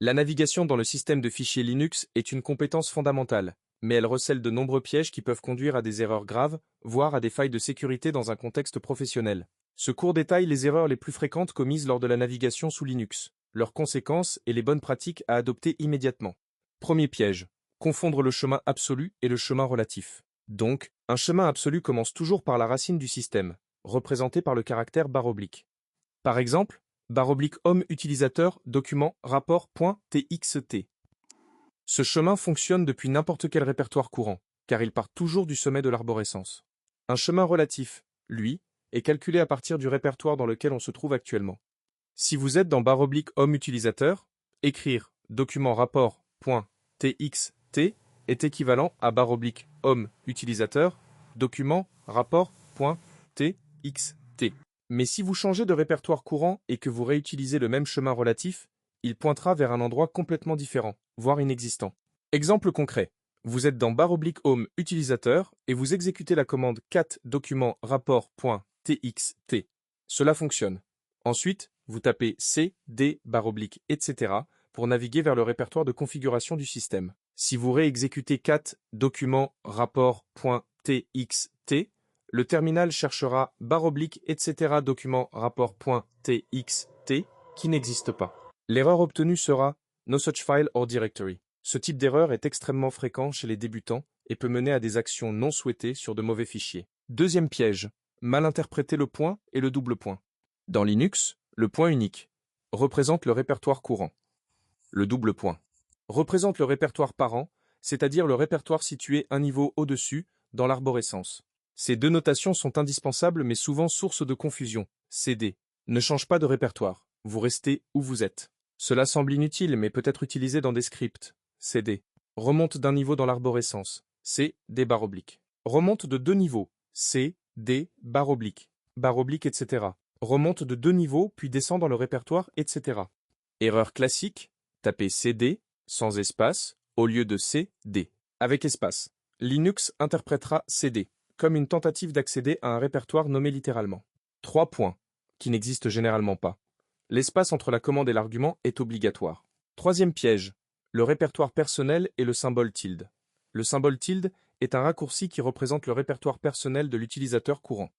La navigation dans le système de fichiers Linux est une compétence fondamentale, mais elle recèle de nombreux pièges qui peuvent conduire à des erreurs graves, voire à des failles de sécurité dans un contexte professionnel. Ce cours détaille les erreurs les plus fréquentes commises lors de la navigation sous Linux, leurs conséquences et les bonnes pratiques à adopter immédiatement. Premier piège. Confondre le chemin absolu et le chemin relatif. Donc, un chemin absolu commence toujours par la racine du système, représentée par le caractère ~. Par exemple, ~home utilisateur document rapport.txt. Ce chemin fonctionne depuis n'importe quel répertoire courant, car il part toujours du sommet de l'arborescence. Un chemin relatif, lui, est calculé à partir du répertoire dans lequel on se trouve actuellement. Si vous êtes dans ~home utilisateur, écrire document rapport.txt est équivalent à ~home utilisateur document rapport.txt. Mais si vous changez de répertoire courant et que vous réutilisez le même chemin relatif, il pointera vers un endroit complètement différent, voire inexistant. Exemple concret, vous êtes dans ~home utilisateur et vous exécutez la commande cat document rapport.txt. Cela fonctionne. Ensuite, vous tapez cd etc. pour naviguer vers le répertoire de configuration du système. Si vous réexécutez cat document rapport.txt, le terminal cherchera etc. document rapport.txt qui n'existe pas. L'erreur obtenue sera no such file or directory. Ce type d'erreur est extrêmement fréquent chez les débutants et peut mener à des actions non souhaitées sur de mauvais fichiers. Deuxième piège, mal interpréter le point et le double point. Dans Linux, le point unique représente le répertoire courant. Le double point représente le répertoire parent, c'est-à-dire le répertoire situé un niveau au-dessus dans l'arborescence. Ces deux notations sont indispensables mais souvent source de confusion. CD ne change pas de répertoire, vous restez où vous êtes. Cela semble inutile mais peut être utilisé dans des scripts. CD remonte d'un niveau dans l'arborescence. CD ~. Remonte de deux niveaux. CD ~, etc. Remonte de deux niveaux puis descend dans le répertoire, etc. Erreur classique, tapez CD sans espace au lieu de CD avec espace. Linux interprétera CD comme une tentative d'accéder à un répertoire nommé littéralement. 3 points, qui n'existent généralement pas. L'espace entre la commande et l'argument est obligatoire. Troisième piège, le répertoire personnel et le symbole tilde. Le symbole tilde est un raccourci qui représente le répertoire personnel de l'utilisateur courant.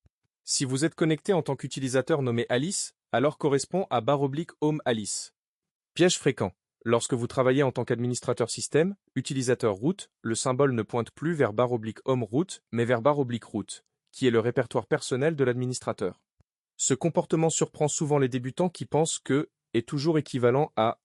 Si vous êtes connecté en tant qu'utilisateur nommé Alice, alors correspond à ~home Alice. Piège fréquent. Lorsque vous travaillez en tant qu'administrateur système, utilisateur root, le symbole ne pointe plus vers ~home root, mais vers ~root, qui est le répertoire personnel de l'administrateur. Ce comportement surprend souvent les débutants qui pensent que est toujours équivalent à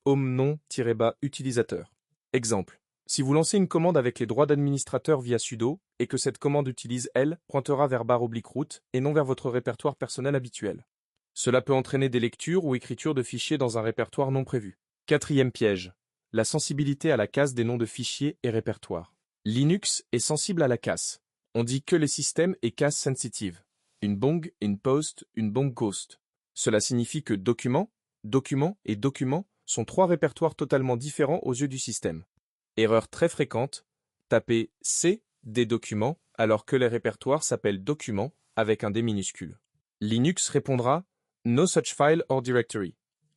~home nom-utilisateur. Exemple. Si vous lancez une commande avec les droits d'administrateur via sudo, et que cette commande utilise L, pointera vers ~root et non vers votre répertoire personnel habituel. Cela peut entraîner des lectures ou écritures de fichiers dans un répertoire non prévu. Quatrième piège, la sensibilité à la casse des noms de fichiers et répertoires. Linux est sensible à la casse. On dit que les systèmes est casse sensitive. Une bong, une post, une bong coast. Cela signifie que document, document et document sont trois répertoires totalement différents aux yeux du système. Erreur très fréquente, tapez C des documents alors que les répertoires s'appellent documents avec un D minuscule. Linux répondra no such file or directory.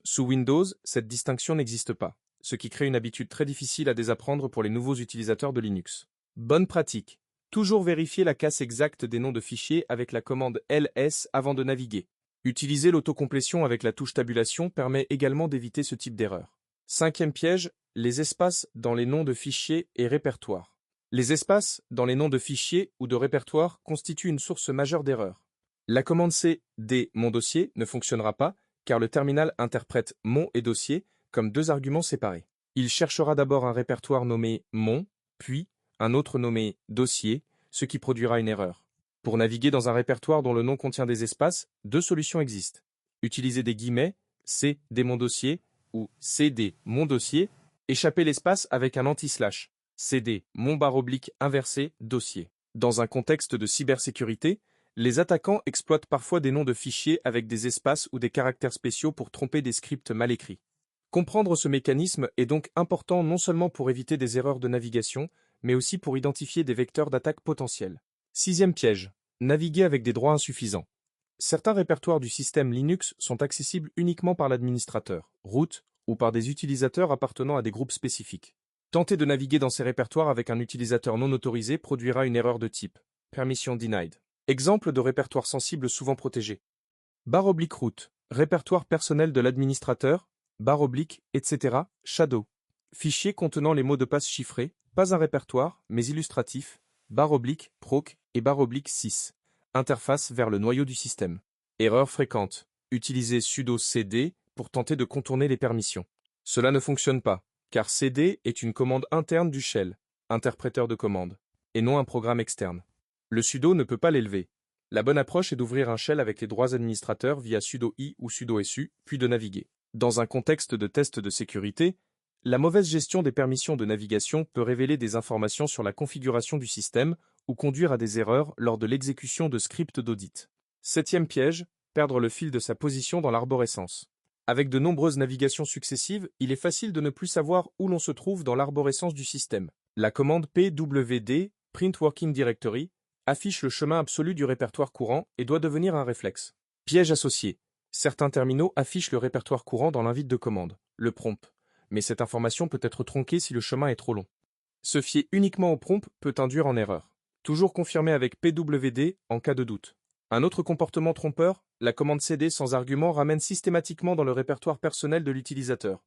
Sous Windows, cette distinction n'existe pas, ce qui crée une habitude très difficile à désapprendre pour les nouveaux utilisateurs de Linux. Bonne pratique. Toujours vérifier la casse exacte des noms de fichiers avec la commande ls avant de naviguer. Utiliser l'autocomplétion avec la touche tabulation permet également d'éviter ce type d'erreur. Cinquième piège, les espaces dans les noms de fichiers et répertoires. Les espaces dans les noms de fichiers ou de répertoires constituent une source majeure d'erreurs. La commande cd mon dossier ne fonctionnera pas car le terminal interprète mon et dossier comme deux arguments séparés. Il cherchera d'abord un répertoire nommé mon, puis un autre nommé dossier, ce qui produira une erreur. Pour naviguer dans un répertoire dont le nom contient des espaces, deux solutions existent. Utiliser des guillemets, cd mon dossier ou cd mon dossier, échapper l'espace avec un anti-slash, cd mon _ inversé dossier. Dans un contexte de cybersécurité, les attaquants exploitent parfois des noms de fichiers avec des espaces ou des caractères spéciaux pour tromper des scripts mal écrits. Comprendre ce mécanisme est donc important non seulement pour éviter des erreurs de navigation, mais aussi pour identifier des vecteurs d'attaque potentiels. Sixième piège, naviguer avec des droits insuffisants. Certains répertoires du système Linux sont accessibles uniquement par l'administrateur, root ou par des utilisateurs appartenant à des groupes spécifiques. Tenter de naviguer dans ces répertoires avec un utilisateur non autorisé produira une erreur de type Permission denied. Exemple de répertoire sensible souvent protégé. /root, répertoire personnel de l'administrateur, etc., shadow. Fichier contenant les mots de passe chiffrés, pas un répertoire, mais illustratif, /proc et /6. Interface vers le noyau du système. Erreur fréquente. Utiliser sudo cd pour tenter de contourner les permissions. Cela ne fonctionne pas, car cd est une commande interne du shell, interpréteur de commande, et non un programme externe. Le sudo ne peut pas l'élever. La bonne approche est d'ouvrir un shell avec les droits administrateurs via sudo i ou sudo su, puis de naviguer. Dans un contexte de test de sécurité, la mauvaise gestion des permissions de navigation peut révéler des informations sur la configuration du système ou conduire à des erreurs lors de l'exécution de scripts d'audit. 7e piège, perdre le fil de sa position dans l'arborescence. Avec de nombreuses navigations successives, il est facile de ne plus savoir où l'on se trouve dans l'arborescence du système. La commande pwd, print working directory, affiche le chemin absolu du répertoire courant et doit devenir un réflexe. Piège associé. Certains terminaux affichent le répertoire courant dans l'invite de commande, le prompt, mais cette information peut être tronquée si le chemin est trop long. Se fier uniquement au prompt peut induire en erreur. Toujours confirmer avec pwd en cas de doute. Un autre comportement trompeur, la commande cd sans argument ramène systématiquement dans le répertoire personnel de l'utilisateur.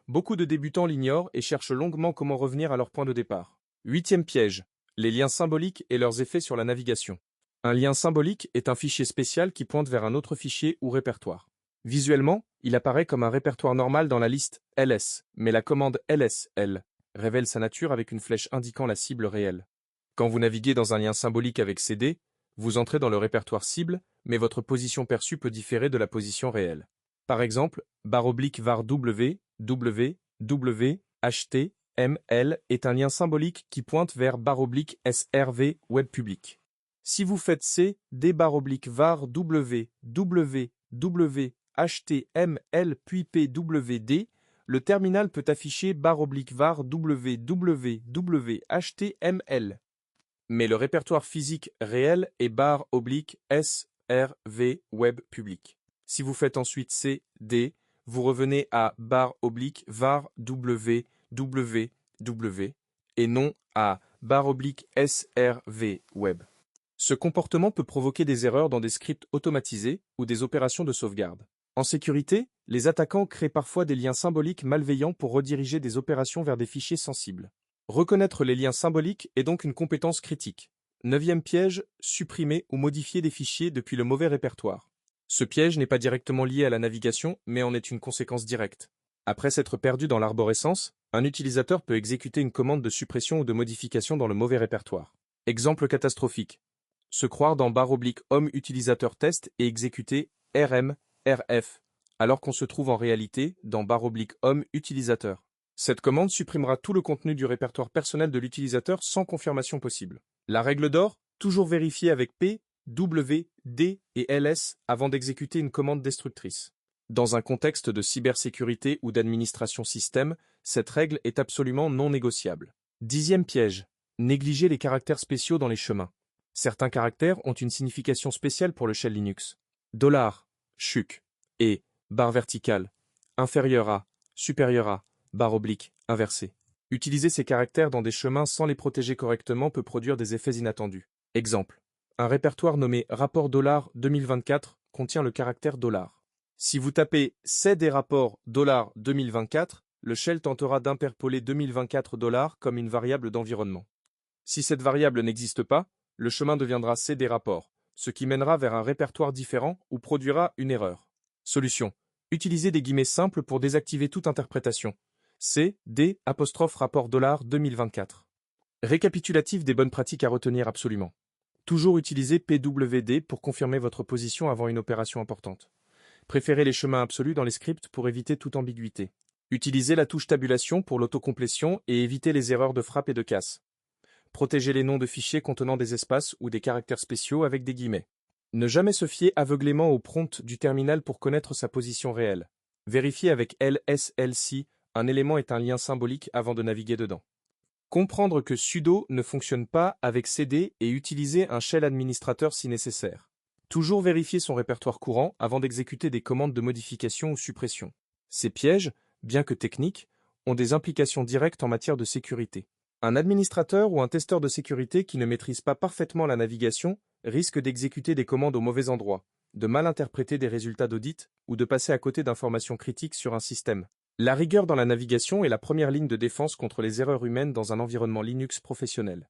Beaucoup de débutants l'ignorent et cherchent longuement comment revenir à leur point de départ. 8e piège. Les liens symboliques et leurs effets sur la navigation. Un lien symbolique est un fichier spécial qui pointe vers un autre fichier ou répertoire. Visuellement, il apparaît comme un répertoire normal dans la liste ls, mais la commande ls-l révèle sa nature avec une flèche indiquant la cible réelle. Quand vous naviguez dans un lien symbolique avec cd, vous entrez dans le répertoire cible, mais votre position perçue peut différer de la position réelle. Par exemple, /var w, w, w, ht, ml est un lien symbolique qui pointe vers /srv web public. Si vous faites c, d /var w, w, w, ht, ml puis pwd, le terminal peut afficher /var w, w, w, ht, ml. Mais le répertoire physique réel est /srv web public. Si vous faites ensuite c, d, vous revenez à /var w, w, w et non à /srv web. Ce comportement peut provoquer des erreurs dans des scripts automatisés ou des opérations de sauvegarde. En sécurité, les attaquants créent parfois des liens symboliques malveillants pour rediriger des opérations vers des fichiers sensibles. Reconnaître les liens symboliques est donc une compétence critique. 9e piège, supprimer ou modifier des fichiers depuis le mauvais répertoire. Ce piège n'est pas directement lié à la navigation, mais en est une conséquence directe. Après s'être perdu dans l'arborescence, un utilisateur peut exécuter une commande de suppression ou de modification dans le mauvais répertoire. Exemple catastrophique. Se croire dans /home utilisateur test et exécuter rm, rf, alors qu'on se trouve en réalité dans /home utilisateur. Cette commande supprimera tout le contenu du répertoire personnel de l'utilisateur sans confirmation possible. La règle d'or, toujours vérifier avec p, w, d et ls avant d'exécuter une commande destructrice. Dans un contexte de cybersécurité ou d'administration système, cette règle est absolument non négociable. 10e piège. Négliger les caractères spéciaux dans les chemins. Certains caractères ont une signification spéciale pour le shell Linux. $, chuc, et, barre verticale, inférieur à, supérieur à, /, inversé. Utiliser ces caractères dans des chemins sans les protéger correctement peut produire des effets inattendus. Exemple. Un répertoire nommé rapport $2024 contient le caractère $. Si vous tapez c'est des rapports $2024, le shell tentera d'interpoler 2024 $ comme une variable d'environnement. Si cette variable n'existe pas, le chemin deviendra c des rapports, ce qui mènera vers un répertoire différent ou produira une erreur. Solution. Utilisez des guillemets simples pour désactiver toute interprétation. C, D, rapport $2024. Récapitulatif des bonnes pratiques à retenir absolument. Toujours utiliser pwd pour confirmer votre position avant une opération importante. Préférez les chemins absolus dans les scripts pour éviter toute ambiguïté. Utilisez la touche tabulation pour l'autocomplétion et éviter les erreurs de frappe et de casse. Protégez les noms de fichiers contenant des espaces ou des caractères spéciaux avec des guillemets. Ne jamais se fier aveuglément au prompt du terminal pour connaître sa position réelle. Vérifiez avec ls si un élément est un lien symbolique avant de naviguer dedans. Comprendre que sudo ne fonctionne pas avec cd et utiliser un shell administrateur si nécessaire. Toujours vérifier son répertoire courant avant d'exécuter des commandes de modification ou suppression. Ces pièges, bien que techniques, ont des implications directes en matière de sécurité. Un administrateur ou un testeur de sécurité qui ne maîtrise pas parfaitement la navigation risque d'exécuter des commandes au mauvais endroit, de mal interpréter des résultats d'audit ou de passer à côté d'informations critiques sur un système. La rigueur dans la navigation est la première ligne de défense contre les erreurs humaines dans un environnement Linux professionnel.